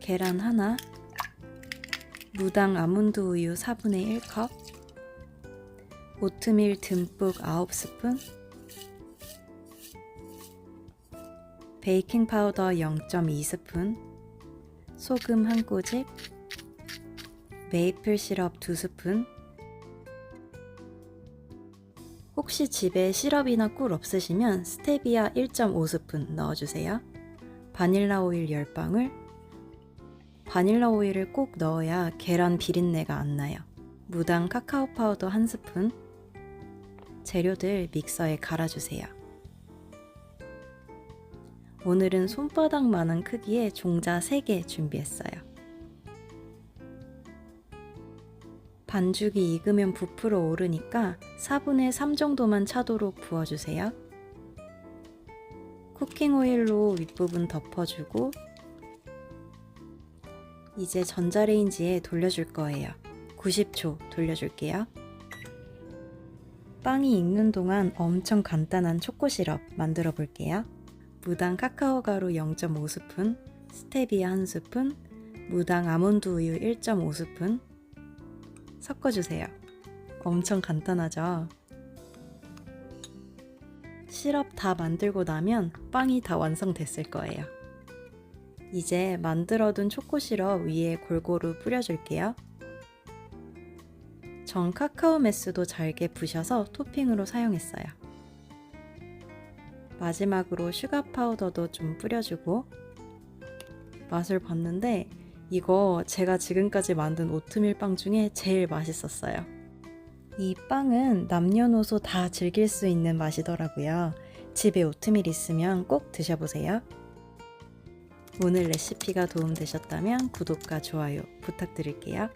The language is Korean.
계란 하나, 무당 아몬드 우유 4분의 1컵, 오트밀 듬뿍 9스푼, 베이킹 파우더 0.2스푼, 소금 한 꼬집, 메이플 시럽 2스푼. 혹시 집에 시럽이나 꿀 없으시면 스테비아 1.5스푼 넣어주세요. 바닐라 오일 10방울. 바닐라 오일을 꼭 넣어야 계란 비린내가 안 나요. 무당 카카오 파우더 1스푼. 재료들 믹서에 갈아주세요. 오늘은 손바닥만한 크기의 종자 3개 준비했어요. 반죽이 익으면 부풀어 오르니까 4분의 3 정도만 차도록 부어주세요. 쿠킹 오일로 윗부분 덮어주고 이제 전자레인지에 돌려줄 거예요. 90초 돌려줄게요. 빵이 익는 동안 엄청 간단한 초코 시럽 만들어 볼게요. 무당 카카오 가루 0.5스푼, 스테비아 1스푼, 무당 아몬드 우유 1.5스푼 섞어주세요. 엄청 간단하죠? 시럽 다 만들고 나면 빵이 다 완성됐을 거예요. 이제 만들어둔 초코 시럽 위에 골고루 뿌려줄게요. 전 카카오 메스도 잘게 부셔서 토핑으로 사용했어요. 마지막으로 슈가 파우더도 좀 뿌려주고 맛을 봤는데 이거 제가 지금까지 만든 오트밀 빵 중에 제일 맛있었어요. 이 빵은 남녀노소 다 즐길 수 있는 맛이더라고요. 집에 오트밀 있으면 꼭 드셔보세요. 오늘 레시피가 도움되셨다면 구독과 좋아요 부탁드릴게요.